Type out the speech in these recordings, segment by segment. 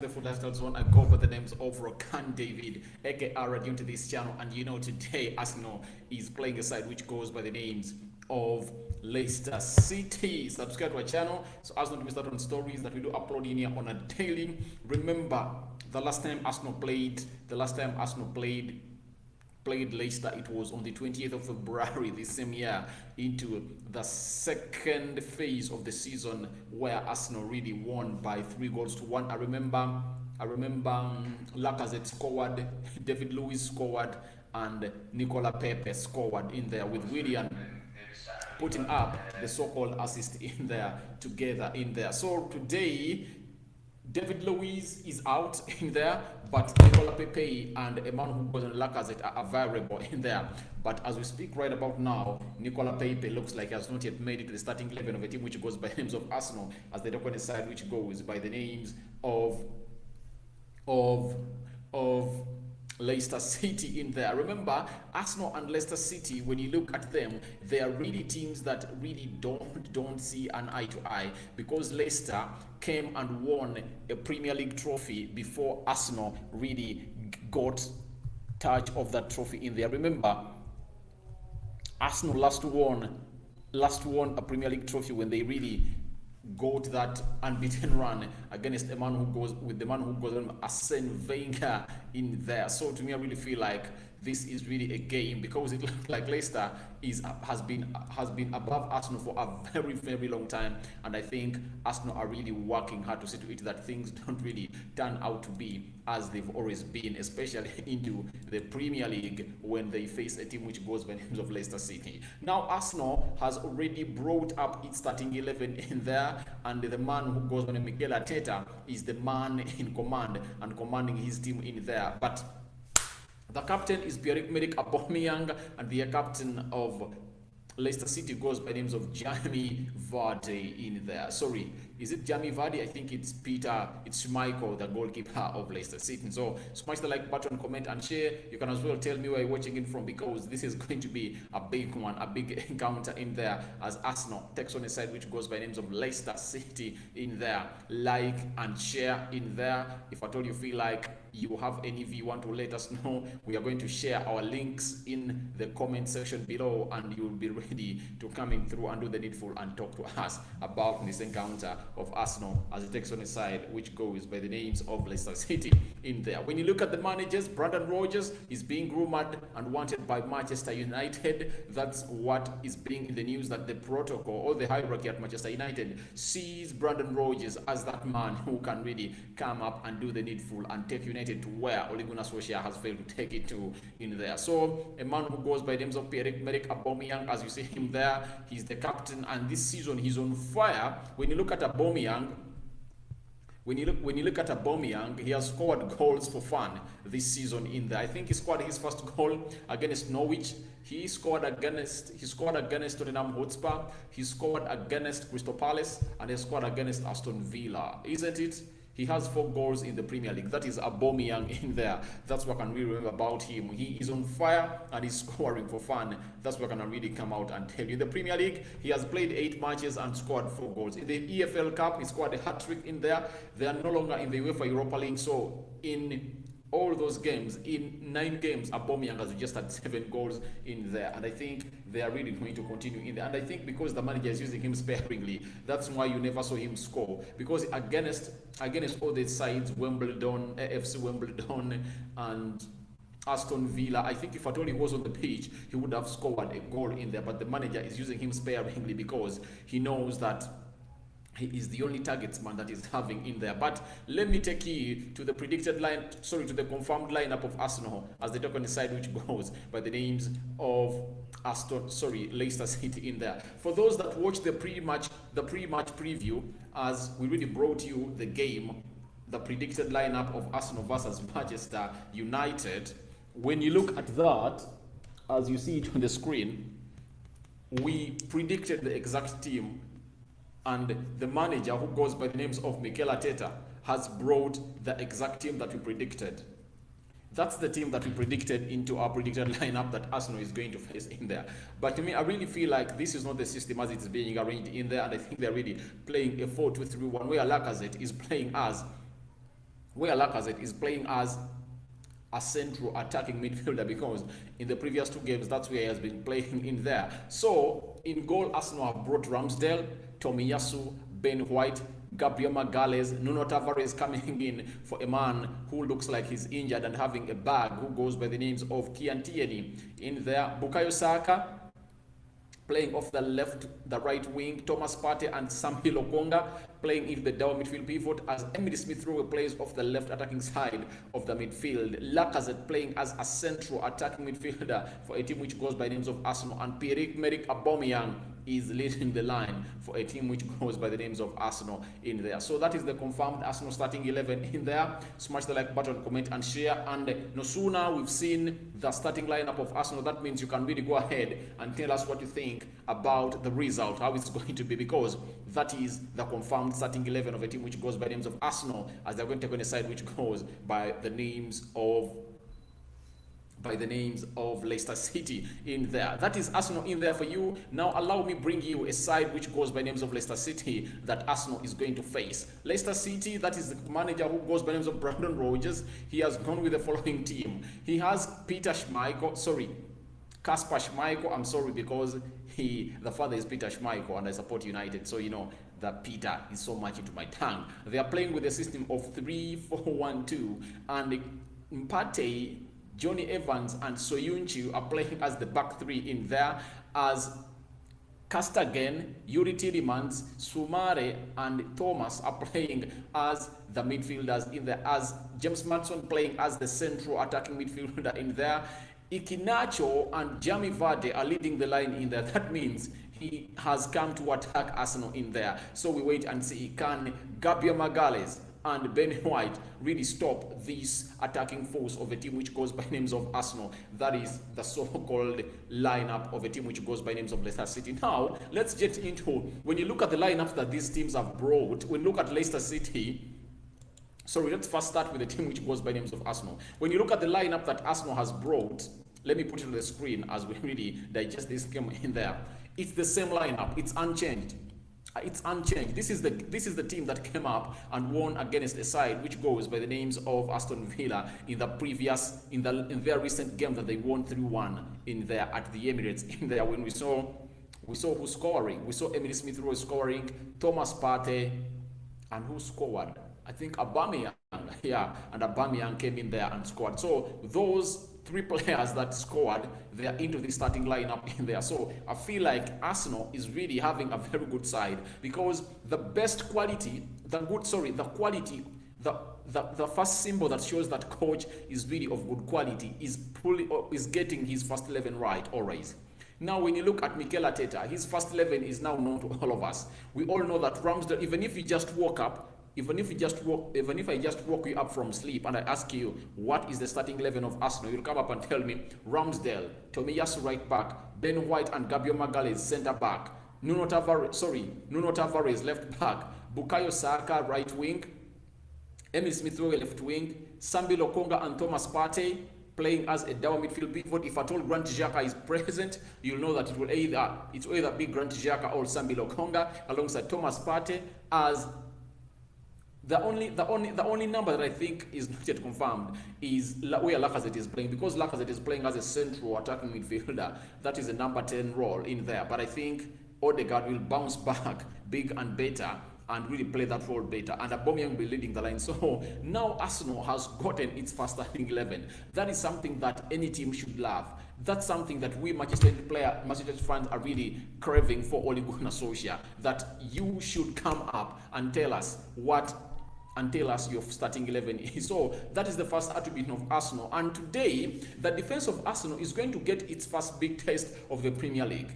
The Food Lifestyle Zone. I go by the names of Rokan David, aka Radio to this channel, and today Arsenal is playing a side which goes by the names of Leicester City. Subscribe to our channel so as not to miss out on stories that we do upload in here on a daily. Remember, the last time Arsenal played Leicester, it was on the 20th of February this same year, into the second phase of the season where Arsenal really won by 3 goals to 1. I remember Lacazette scored, David Luiz scored, and Nicola Pepe scored in there, with Willian putting up the so-called assist in there together in there. So today, David Luiz is out in there, but Nicola Pepe and a man who goes on Lacazette are available in there. But as we speak right about now, Nicola Pepe looks like he has not yet made it to the starting 11 of a team which goes by the names of Arsenal, as they don't want to decide which goes by the names of Leicester City in there. Remember, Arsenal and Leicester City, when you look at them, they are really teams that really don't see an eye to eye, because Leicester came and won a Premier League trophy before Arsenal really got touch of that trophy in there. Remember, Arsenal last won a Premier League trophy when they really got that unbeaten run against the man who goes on Arsene Wenger in there. So to me, I really feel like this is really a game, because it looks like Leicester has been above Arsenal for a very long time, and I think Arsenal are really working hard to see to it that things don't really turn out to be as they've always been, especially into the Premier League when they face a team which goes by the names of Leicester City. Now Arsenal has already brought up its starting 11 in there, and the man who goes by Mikel Arteta is the man in command and commanding his team in there. But the captain is Pierre-Emerick Aubameyang, and the captain of Leicester City goes by names of Jamie Vardy in there. Sorry, is it Jamie Vardy? I think it's Schmeichel, the goalkeeper of Leicester City. So smash the like button, comment and share. You can as well tell me where you're watching it from, because this is going to be a big one, a big encounter in there, as Arsenal takes on a side which goes by names of Leicester City in there. Like and share in there. If at all you feel like you have any view you want to let us know, we are going to share our links in the comment section below, and you will be ready to come in through and do the needful and talk to us about this encounter of Arsenal as it takes on a side which goes by the names of Leicester City in there. When you look at the managers, Brendan Rodgers is being rumored and wanted by Manchester United. That's what is being in the news, that the protocol or the hierarchy at Manchester United sees Brendan Rodgers as that man who can really come up and do the needful and take United to where Ole Gunnar Solskjaer has failed to take it to in there. So a man who goes by the names of Pierre-Emerick Aubameyang, as you see him there, he's the captain, and this season he's on fire. When you look at Aubameyang, he has scored goals for fun this season in there. I think he scored his first goal against Norwich. He scored against Tottenham Hotspur. He scored against Crystal Palace, and he scored against Aston Villa. Isn't it? He has 4 goals in the Premier League. That is Aubameyang in there. That's what I can really remember about him. He is on fire and he's scoring for fun. That's what I can really come out and tell you. In the Premier League, he has played 8 matches and scored 4 goals. In the EFL Cup, he scored a hat-trick in there. They are no longer in the UEFA Europa League. So in all those games, in 9 games, Aubameyang has just had 7 goals in there, and I think they are really going to continue in there. And I think because the manager is using him sparingly, that's why you never saw him score, because against all the sides, Wimbledon, AFC Wimbledon, and Aston Villa, I think if at all he was on the pitch, he would have scored a goal in there, but the manager is using him sparingly because he knows that he is the only targets man that is having in there. But let me take you to the to the confirmed lineup of Arsenal as they talk on the side which goes by the names of Leicester City in there. For those that watch the pre-match preview, as we really brought you the game, the predicted lineup of Arsenal versus Manchester United. When you look at that, as you see it on the screen, we predicted the exact team, and the manager, who goes by the names of Mikel Arteta, has brought the exact team that we predicted. That's the team that we predicted into our predicted lineup that Arsenal is going to face in there. But to me, I really feel like this is not the system as it's being arranged in there, and I think they're really playing a 4-2-3-1 where Lacazette is playing as where Lacazette is playing as a central attacking midfielder, because in the previous 2 games that's where he has been playing in there. So in goal, Arsenal have brought Ramsdale, Tomiyasu, Ben White, Gabriel Magalhaes, Nuno Tavares coming in for a man who looks like he's injured and having a bag, who goes by the names of Kian Tierney in there. Bukayo Saka playing off the left, the right wing. Thomas Partey and Sambi Lokonga playing in the down midfield pivot, as Emily Smith-Rowe plays off the left attacking side of the midfield. Lacazette playing as a central attacking midfielder for a team which goes by the names of Arsenal, and Pierre-Emerick Aubameyang is leading the line for a team which goes by the names of Arsenal in there. So that is the confirmed Arsenal starting 11 in there. Smash the like button, comment and share. And no sooner we've seen the starting lineup of Arsenal, that means you can really go ahead and tell us what you think about the result, how it's going to be, because that is the confirmed starting 11 of a team which goes by the names of Arsenal, as they're going to take on a side which goes by the names of Leicester City in there. That is Arsenal in there for you. Now allow me bring you a side which goes by names of Leicester City that Arsenal is going to face. Leicester City, that is the manager who goes by names of Brendan Rodgers. He has gone with the following team. He has Kasper Schmeichel, I'm sorry, because the father is Peter Schmeichel and I support United, so you know that Peter is so much into my tongue. They are playing with a system of 3-4-1-2, and Mpate, Johnny Evans and Soyuncu are playing as the back 3 in there, as Castagen, Yuri Tielemans, Sumare and Thomas are playing as the midfielders in there, as James Maddison playing as the central attacking midfielder in there. Iheanacho and Jamie Vardy are leading the line in there. That means he has come to attack Arsenal in there. So we wait and see, can Gabriel Magalhaes and Ben White really stop this attacking force of a team which goes by names of Arsenal? That is the so-called lineup of a team which goes by names of Leicester City. Now, let's get into, when you look at the lineups that these teams have brought, when you look at Leicester City, sorry, let's first start with the team which goes by names of Arsenal. When you look at the lineup that Arsenal has brought, let me put it on the screen as we really digest this game in there. It's the same lineup. It's unchanged. It's unchanged. This is the team that came up and won against a side which goes by the names of Aston Villa in their recent game that they won 3-1 in there at the Emirates. In there, when we saw who's scoring. We saw Emily Smith-Rowe scoring, Thomas Partey, and who scored? I think Aubameyang. Yeah, and Aubameyang came in there and scored. So those 3 players that scored, they are into the starting lineup in there. So I feel like Arsenal is really having a very good side, because the first symbol that shows that coach is really of good quality is getting his first 11 right always. Now, when you look at Mikel Arteta, his first 11 is now known to all of us. We all know that Ramsdale, even if I just woke you up from sleep and I ask you what is the starting 11 of Arsenal, you'll come up and tell me Ramsdale, Tomiyasu right back, Ben White and Gabriel Magalhaes centre back, Nuno Tavares left back, Bukayo Saka right wing, Emile Smith-Rowe left wing, Sambi Lokonga and Thomas Partey playing as a down midfield pivot. If at all Grant Xhaka is present, you'll know that it will either be Grant Xhaka or Sambi Lokonga alongside Thomas Partey, as the only number that I think is not yet confirmed is where Lacazette is playing, because Lacazette is playing as a central attacking midfielder. That is a number 10 role in there. But I think Odegaard will bounce back big and better and really play that role better, and Aubameyang will be leading the line. So now Arsenal has gotten its first starting 11. That is something that any team should love. That's something that we Manchester United fans are really craving for Ole Gunnar Solskjaer, that you should come up and tell us your starting 11 is. So that is the first attribute of Arsenal. And today, the defense of Arsenal is going to get its first big test of the Premier League.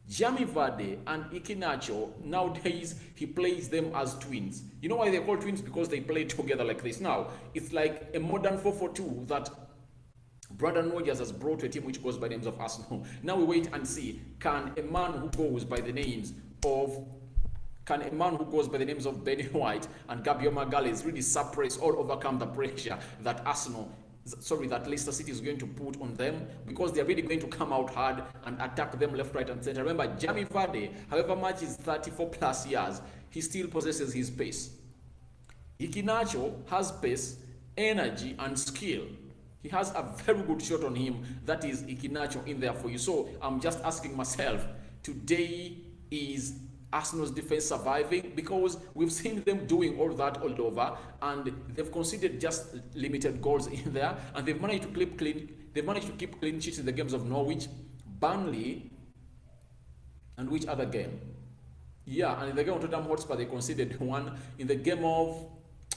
Jamie Vardy and Iheanacho, nowadays he plays them as twins. You know why they're called twins? Because they play together like this. Now, it's like a modern 4-4-2 that Brendan Rodgers has brought to a team which goes by the names of Arsenal. Now we wait and see, can a man who goes by the names of Ben White and Gabriel Magalhaes really suppress or overcome the pressure that Leicester City is going to put on them, because they're really going to come out hard and attack them left, right and center. Remember, Jamie Vardy, however much is 34 plus years, he still possesses his pace. Iheanacho has pace, energy, and skill. He has a very good shot on him. That is Iheanacho in there for you. So I'm just asking myself, today is Arsenal's defense surviving? Because we've seen them doing all that all over, and they've conceded just limited goals in there, and they've managed to keep clean. They've managed to keep clean sheets in the games of Norwich, Burnley, and which other game? Yeah, and in the game of Tottenham Hotspur, they conceded 1. In the game of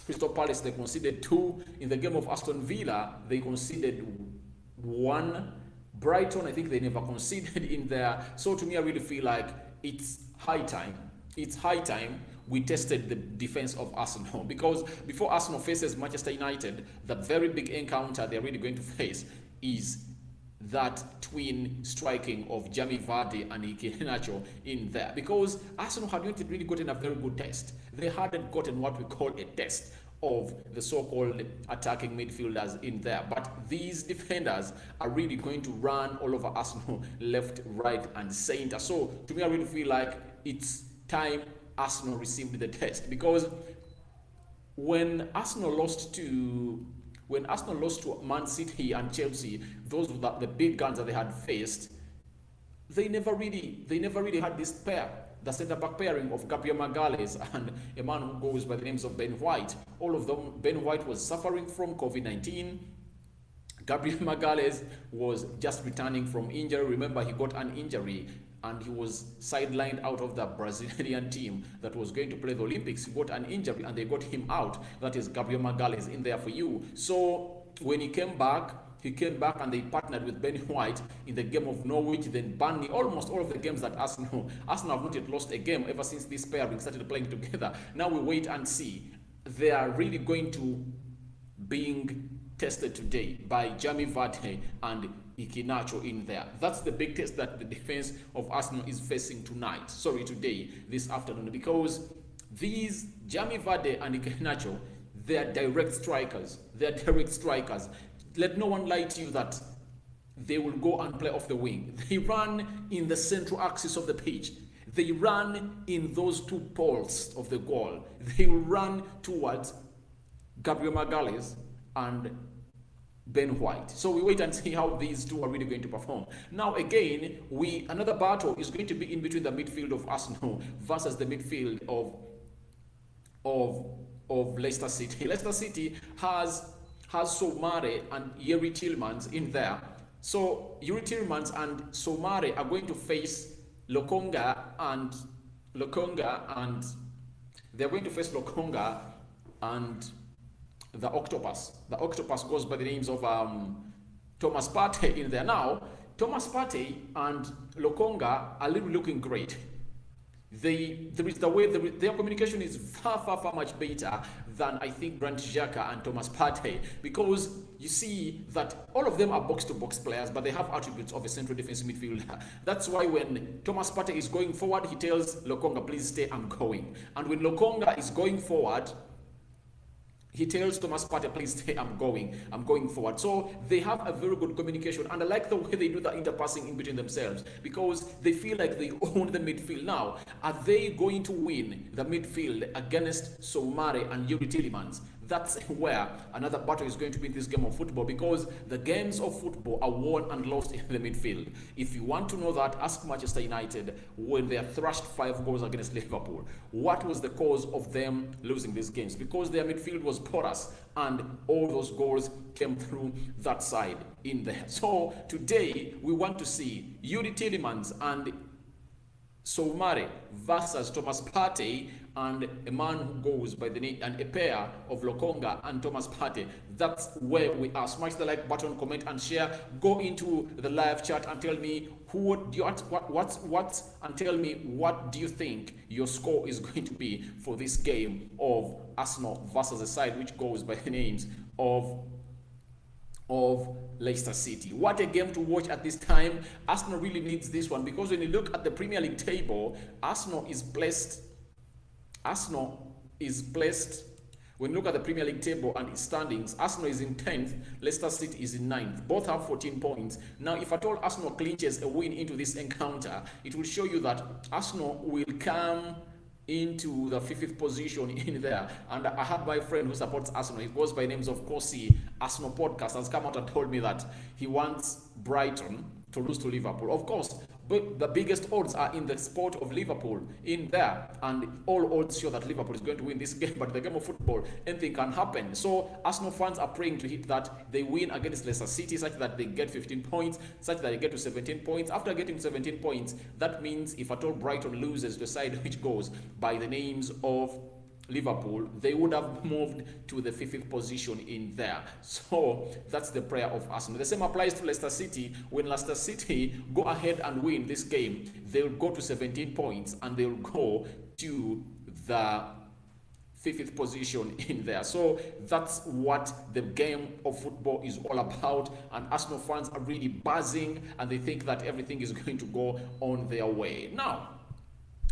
Crystal Palace, they conceded 2. In the game of Aston Villa, they conceded 1. Brighton, I think they never conceded in there. So to me, I really feel like it's high time. It's high time we tested the defense of Arsenal, because before Arsenal faces Manchester United, the very big encounter they're really going to face is that twin striking of Jamie Vardy and Iheanacho in there, because Arsenal had not really gotten a very good test. They hadn't gotten what we call a test of the so-called attacking midfielders in there. But these defenders are really going to run all over Arsenal left, right, and center. So to me, I really feel like it's time Arsenal received the test, because when Arsenal lost to Man City and Chelsea, those were the big guns that they had faced, they never really had this pair, the centre-back pairing of Gabriel Magalhaes and a man who goes by the names of Ben White. All of them, Ben White was suffering from COVID-19. Gabriel Magalhaes was just returning from injury. Remember, he got an injury and he was sidelined out of the Brazilian team that was going to play the Olympics. He got an injury and they got him out. That is Gabriel Magalhaes in there for you. So when he came back and they partnered with Ben White in the game of Norwich, then Burnley. Almost all of the games that Arsenal have not yet lost a game ever since this pairing started playing together. Now we wait and see. They are really going to being tested today by Jamie Vardy and Iheanacho in there. That's the big test that the defense of Arsenal is facing today, this afternoon, because these Jamie Vardy and Iheanacho, they are direct strikers. Let no one lie to you that they will go and play off the wing. They run in the central axis of the pitch. They run in those 2 poles of the goal. They will run towards Gabriel Magalhaes and Ben White. So we wait and see how these two are really going to perform. Now again, another battle is going to be in between the midfield of Arsenal versus the midfield of Leicester City. Leicester City has Soumare and Yeri Tillmans in there. So Yeri Tillmans and Soumare are going to face Lokonga and they're going to face Lokonga and the Octopus. The Octopus goes by the names of Thomas Partey in there. Now, Thomas Partey and Lokonga are really looking great. Their communication is far much better than I think Grant Xhaka and Thomas Partey, because you see that all of them are box-to-box players, but they have attributes of a central defensive midfielder. That's why when Thomas Partey is going forward, he tells Lokonga, please stay, I'm going. And when Lokonga is going forward, he tells Thomas Partey, please stay, I'm going forward. So they have a very good communication, and I like the way they do the interpassing in between themselves, because they feel like they own the midfield. Now, are they going to win the midfield against Soumare and Yuri Tielemans? That's where another battle is going to be in this game of football, because the games of football are won and lost in the midfield. If you want to know that, ask Manchester United when they are thrashed 5 goals against Liverpool. What was the cause of them losing these games? Because their midfield was porous and all those goals came through that side in there. So today we want to see Yuri Tielemans and Soumare versus Thomas Partey and a man who goes by the name, and a pair of Lokonga and Thomas Partey. That's where we are. Smash the like button, comment and share. Go into the live chat and tell me and tell me what do you think your score is going to be for this game of Arsenal versus the side which goes by the names of Leicester City. What a game to watch at this time. Arsenal really needs this one, because when you look at the Premier League table, Arsenal is placed, when you look at the Premier League table and its standings, Arsenal is in 10th, Leicester City is in 9th. Both have 14 points. Now, if at all Arsenal clinches a win into this encounter, it will show you that Arsenal will come into the fifth position in there. And I had my friend who supports Arsenal. He goes by names of Kosi. Arsenal podcast has come out and told me that he wants Brighton to lose to Liverpool. Of course, but the biggest odds are in the sport of Liverpool in there, and all odds show that Liverpool is going to win this game. But the game of football, anything can happen. So Arsenal fans are praying to hit that they win against Leicester City, such that they get 15 points, such that they get to 17 points. After getting 17 points, that means if at all Brighton loses the side which goes by the names of Liverpool, they would have moved to the fifth position in there. So that's the prayer of Arsenal. The same applies to Leicester City. When Leicester City go ahead and win this game, they'll go to 17 points and they'll go to the fifth position in there. So that's what the game of football is all about, and Arsenal fans are really buzzing and they think that everything is going to go on their way. Now,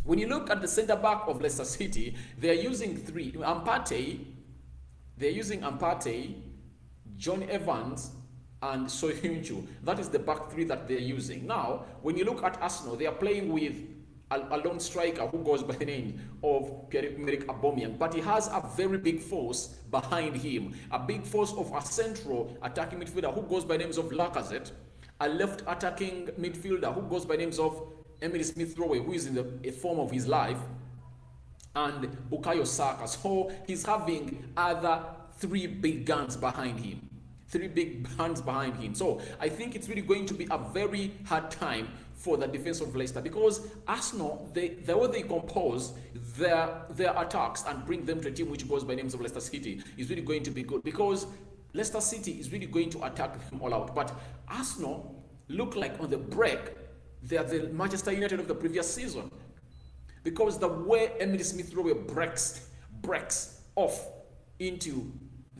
when you look at the centre back of Leicester City, they are using Ampate, John Evans, and Soyuncu. That is the back three that they're using. Now, when you look at Arsenal, they are playing with a lone striker who goes by the name of Pierre-Emerick Aubameyang, but he has a very big force behind him, a big force of a central attacking midfielder who goes by names of Lacazette, a left attacking midfielder who goes by names of Emily Smith-Rowe, who is in the form of his life, and Bukayo Saka. So he's having other three big guns behind him. So I think it's really going to be a very hard time for the defense of Leicester, because Arsenal, the way they compose their attacks and bring them to a team which goes by names of Leicester City is really going to be good, because Leicester City is really going to attack them all out. But Arsenal look like on the break they are the Manchester United of the previous season, because the way Emily Smith-Rowe breaks off into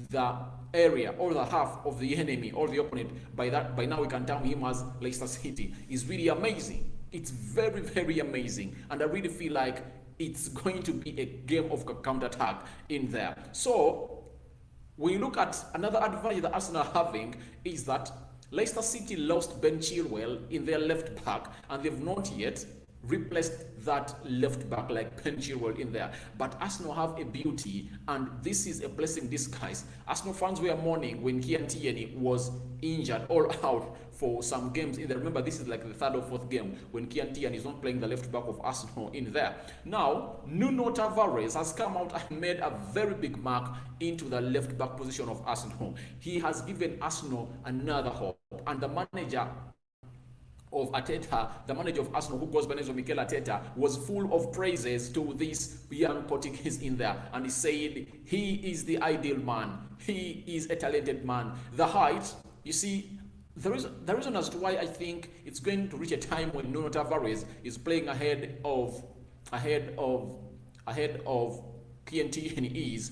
the area or the half of the enemy or the opponent, by now we can term him as Leicester City, is really amazing. It's very, very amazing, and I really feel like it's going to be a game of counter-attack in there. So when you look at another advantage that Arsenal are having is that Leicester City lost Ben Chilwell in their left back, and they've not yet replaced that left back like Ben Chilwell in there. But Arsenal have a beauty, and this is a blessing in disguise. Arsenal fans were mourning when Kian Tierney was injured all out for some games in there. Remember, this is like the third or fourth game when Kian Tierney is not playing the left back of Arsenal in there. Now, Nuno Tavares has come out and made a very big mark into the left back position of Arsenal. He has given Arsenal another hope, and the manager of Arteta, the manager of Arsenal, who goes by the name of Mikel Arteta, was full of praises to this young Portuguese in there, and he said he is the ideal man, he is a talented man. The height, you see, the reason as to why I think it's going to reach a time when Nuno Tavares is playing ahead of PNT is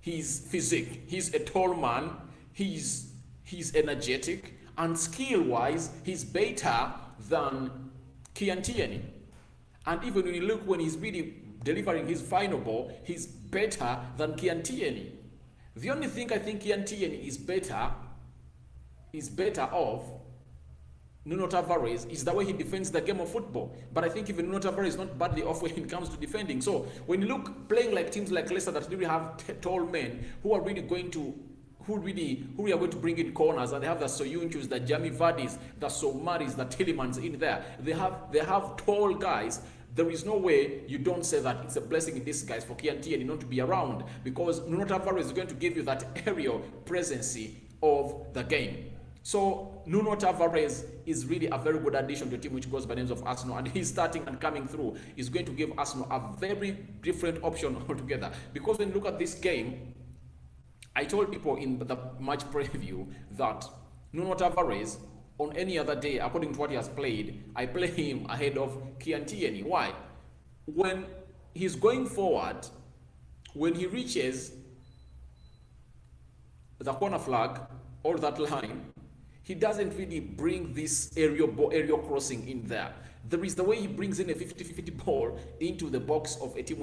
his physique. He's a tall man, he's energetic, and skill-wise, he's better than Kian Tierney. And even when you look when he's really delivering his final ball, he's better than Kian Tierney. The only thing I think Kian Tierney is better off Nuno Tavares is the way he defends the game of football. But I think even Nuno Tavares is not badly off when it comes to defending. So when you look playing like teams like Leicester that really have tall men who are really going to who we are going to bring in corners, and they have the Soyunchus, the Jamie Vardis, the Soumaris, the Tillemans in there. They have tall guys. There is no way you don't say that it's a blessing in disguise for Kian Tierney not to be around, because Nuno Tavares is going to give you that aerial presence of the game. So Nuno Tavares is really a very good addition to a team which goes by names of Arsenal, and he's starting and coming through is going to give Arsenal a very different option altogether. Because when you look at this game, I told people in the match preview that Nuno Tavares, on any other day, according to what he has played, I play him ahead of Kian Tierney. Why? When he's going forward, when he reaches the corner flag or that line, he doesn't really bring this aerial crossing in there. There is the way he brings in a 50-50 ball into the box of a team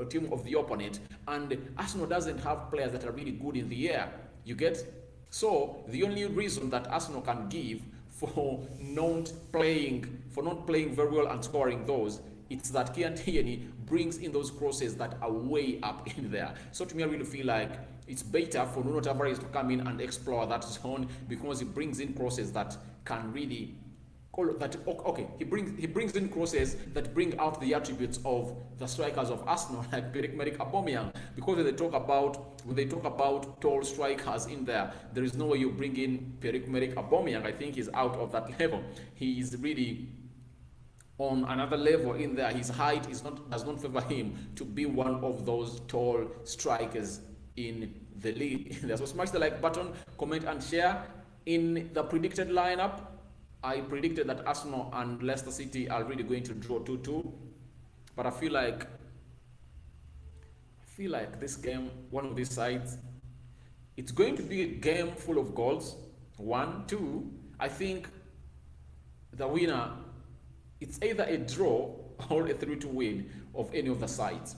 team of the opponent, and Arsenal doesn't have players that are really good in the air. You get? So the only reason that Arsenal can give for not playing very well and scoring those it's that Kian Tierney brings in those crosses that are way up in there. So to me, I really feel like it's better for Nuno Tavares to come in and explore that zone, because he brings in crosses that can really he brings in crosses that bring out the attributes of the strikers of Arsenal, like Pierre-Emerick Aubameyang. Because when they talk about tall strikers in there, there is no way you bring in Pierre-Emerick Aubameyang. I think he's out of that level. He is really on another level in there. His height does not favor him to be one of those tall strikers in the league. So smash the like button, comment and share. In the predicted lineup, I predicted that Arsenal and Leicester City are really going to draw 2-2, but I feel like this game, one of these sides, it's going to be a game full of goals. 1, 2. I think the winner, it's either a draw or a 3-2 win of any of the sides.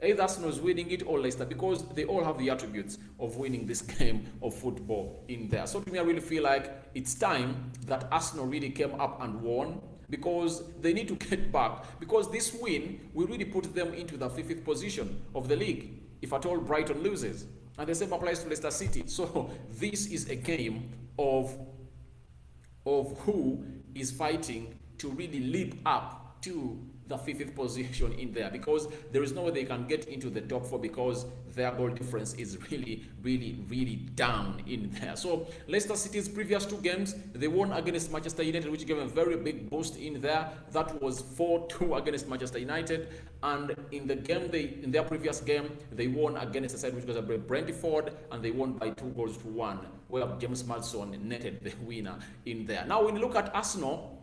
Either Arsenal is winning it or Leicester, because they all have the attributes of winning this game of football in there. So to me, I really feel like it's time that Arsenal really came up and won, because they need to get back, because this win will really put them into the 5th position of the league if at all Brighton loses. And the same applies to Leicester City. So this is a game of who is fighting to really leap up to the 5th position in there, because there is no way they can get into the top 4, because their goal difference is really down in there. So Leicester City's previous 2 games, they won against Manchester United, which gave a very big boost in there. That was 4-2 against Manchester United. And in their previous game, they won against a side which was Brentford, and they won by 2-1, where James Maddison netted the winner in there. Now when you look at Arsenal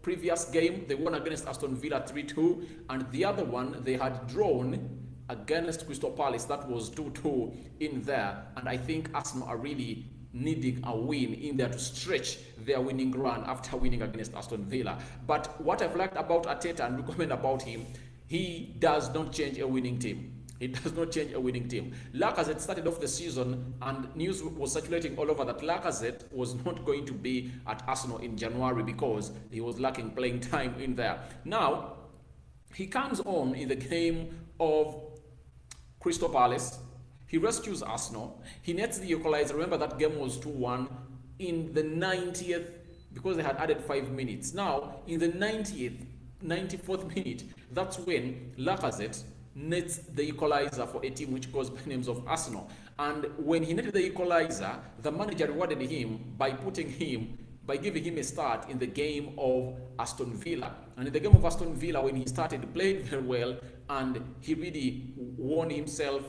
previous game, they won against Aston Villa 3-2, and the other one they had drawn against Crystal Palace. That was 2-2 in there, and I think Arsenal are really needing a win in there to stretch their winning run after winning against Aston Villa. But what I've liked about Arteta and recommend about him, he does not change a winning team. It does not change a winning team. Lacazette started off the season, and news was circulating all over that Lacazette was not going to be at Arsenal in January because he was lacking playing time in there. Now, he comes on in the game of Crystal Palace. He rescues Arsenal. He nets the equalizer. Remember, that game was 2-1 in the 90th, because they had added 5 minutes. Now, in the 94th minute, that's when Lacazette nets the equalizer for a team which goes by names of Arsenal. And when he netted the equalizer, the manager rewarded him by giving him a start in the game of Aston Villa. And in the game of Aston Villa, when he started, he played very well, and he really won himself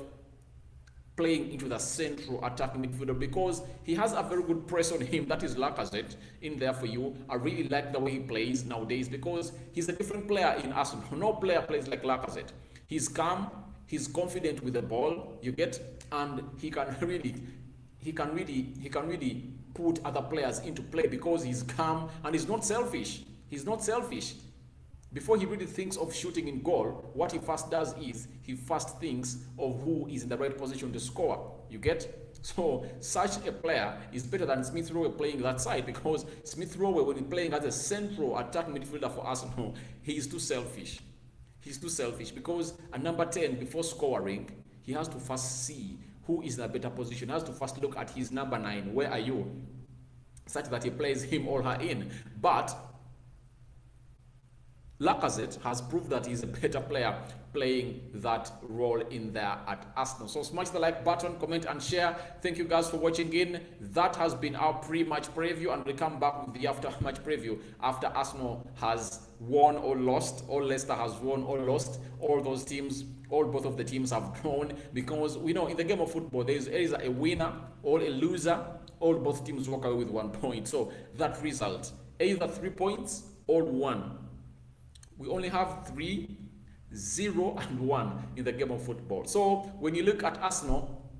playing into the central attacking midfielder, because he has a very good press on him. That is Lacazette in there for you. I really like the way he plays nowadays, because he's a different player in Arsenal. No player plays like Lacazette. He's calm, he's confident with the ball, you get, and he can really put other players into play, because he's calm and he's not selfish. He's not selfish. Before he really thinks of shooting in goal, what he first does is he first thinks of who is in the right position to score. You get? So such a player is better than Smith Rowe playing that side, because Smith Rowe, when he's playing as a central attacking midfielder for Arsenal, he is too selfish. He's too selfish, because at number 10, before scoring, he has to first see who is in a better position. He has to first look at his number 9. Where are you? Such that he plays him or her in. But Lacazette has proved that he's a better player playing that role in there at Arsenal. So smash the like button, comment and share. Thank you guys for watching in. That has been our pre-match preview, and we'll come back with the after-match preview after Arsenal has won or lost, or Leicester has won or lost. All those teams, both of the teams have drawn, because we know in the game of football there is a winner or a loser, or both teams walk away with 1 point. So that result, either 3 points or 1. We only have 3, 0 and 1 in the game of football. So when you look at Arsenal,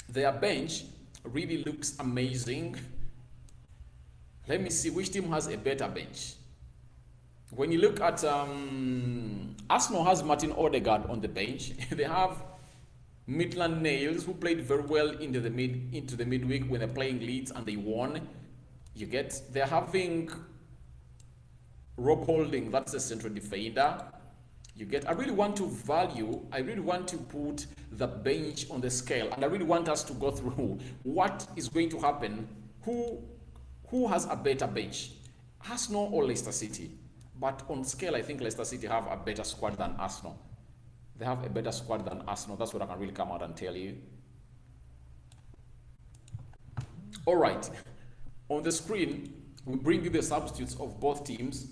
their bench really looks amazing. Let me see which team has a better bench. When you look at Arsenal has Martin Odegaard on the bench. They have Maitland Niles, who played very well into the midweek when they're playing Leeds and they won. You get, they're having Rob Holding, that's a central defender. You get, I really want to put the bench on the scale, and I really want us to go through what is going to happen. Who has a better bench, Arsenal or Leicester City? But on scale, I think Leicester City have a better squad than Arsenal. They have a better squad than Arsenal. That's what I can really come out and tell you. All right. On the screen, we bring you the substitutes of both teams.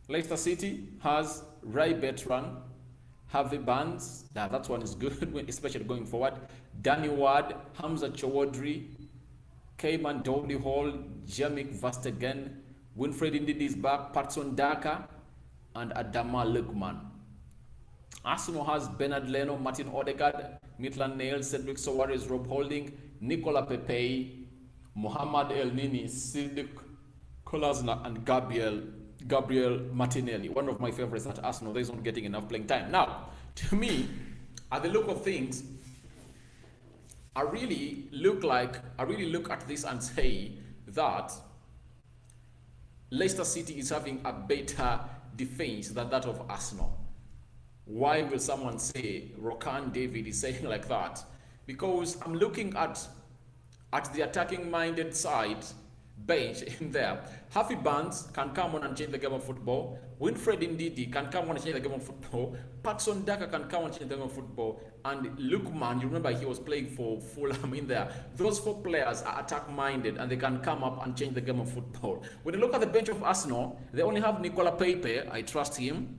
Leicester City has Ray Bertrand, Harvey Barnes, that one is good, especially going forward. Danny Ward, Hamza Chaudhry, Cayman Dowdy Hall, Jamik Verstegen, Winfred Ndidi is back, Patson Daka, and Adama Lukman. Arsenal has Bernard Leno, Martin Odegaard, Maitland Niles, Cedric Soares, Rob Holding, Nicola Pepe, Mohamed El Nini, Sidik Kolasinac, and Gabriel Martinelli, one of my favorites at Arsenal. He's not getting enough playing time. Now, to me, at the look of things, I really look at this and say that Leicester City is having a better defense than that of Arsenal. Why will someone say Rokan David is saying like that? Because I'm looking at the attacking minded side bench in there. Harvey Barnes can come on and change the game of football. Winfred Ndidi can come on and change the game of football. Patson Daka can come on and change the game of football. And Lukman, you remember he was playing for Fulham in there. Those four players are attack-minded and they can come up and change the game of football. When you look at the bench of Arsenal, they only have Nicola Pepe. I trust him.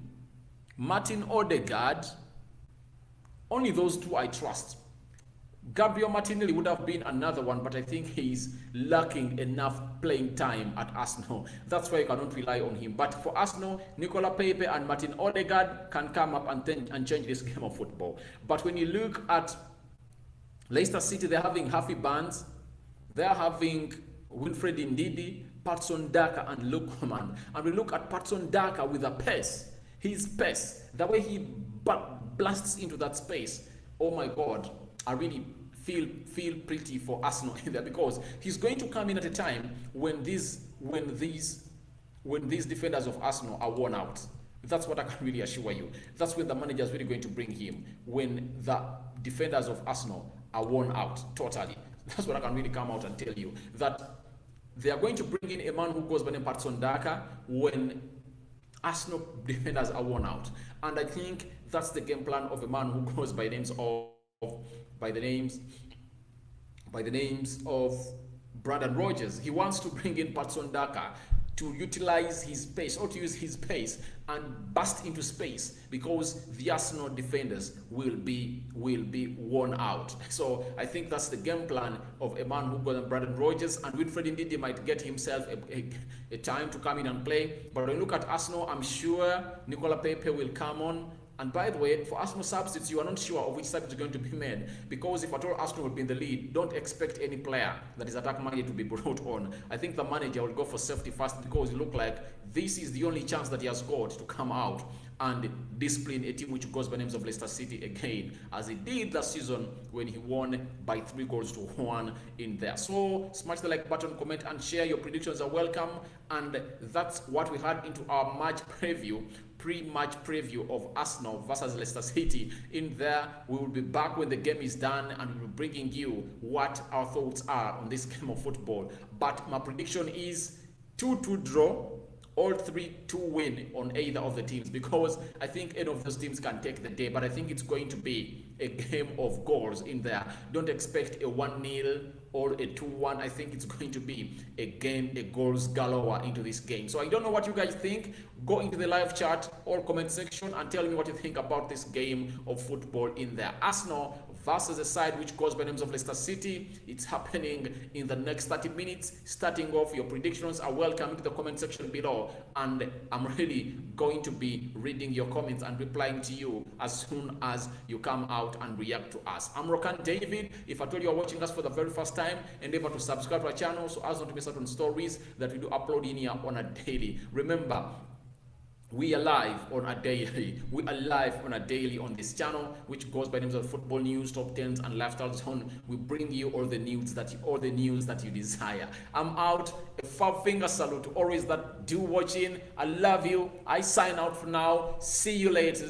Martin Odegaard. Only those two I trust. Gabriel Martinelli would have been another one, but I think he's lacking enough playing time at Arsenal. That's why you cannot rely on him. But for Arsenal, Nicola Pepe and Martin Odegaard can come up and change this game of football. But when you look at Leicester City, they're having Harvey Barnes, they're having Winfred Ndidi, Patson Daka, and Lukman. And we look at Patson Daka with a pace. His pace, the way he blasts into that space. Oh my God, I really feel pretty for Arsenal in there, because he's going to come in at a time when these defenders of Arsenal are worn out. That's what I can really assure you. That's when the manager is really going to bring him, when the defenders of Arsenal are worn out totally. That's what I can really come out and tell you, that they are going to bring in a man who goes by the name Patson Daka when Arsenal defenders are worn out. And I think that's the game plan of a man who goes by the names of Brandon Rodgers. He wants to bring in Patson Daka to utilize his pace, or to use his pace and burst into space, because the Arsenal defenders will be worn out. So I think that's the game plan of a man who goes on Brandon Rodgers, and Winfred Ndidi might get himself a time to come in and play. But when you look at Arsenal, I'm sure Nicola Pepe will come on. And by the way, for Arsenal substitutes, you are not sure of which substitute is going to be made, because if at all Arsenal will be in the lead, don't expect any player that is attack-minded to be brought on. I think the manager will go for safety first, because it looks like this is the only chance that he has got to come out and discipline a team which goes by names of Leicester City again, as he did last season when he won by 3-1 in there. So smash the like button, comment, and share. Your predictions are welcome. And that's what we had into our match preview, pre-match preview of Arsenal versus Leicester City. In there, we will be back when the game is done, and we'll be bringing you what our thoughts are on this game of football. But my prediction is 2-2 draw, all 3-2 win on either of the teams, because I think any of those teams can take the day. But I think it's going to be a game of goals in there. Don't expect a 1-0 or a 2-1. I think it's going to be a goals galore into this game. So I don't know what you guys think. Go into the live chat or comment section and tell me what you think about this game of football in there. Arsenal versus a side which goes by names of Leicester City. It's happening in the next 30 minutes. Starting off, your predictions are welcome in the comment section below, and I'm really going to be reading your comments and replying to you as soon as you come out and react to us. I'm Rokan David. If I told you are watching us for the very first time, endeavor to subscribe to our channel so as not to miss out on stories that we do upload in here on a daily. Remember, We are live on a daily. We are live on a daily on this channel, which goes by names of football news, top tens, and lifestyle zone. We bring you all the news that you desire. I'm out. A five finger salute to always that do watching. I love you. I sign out for now. See you later.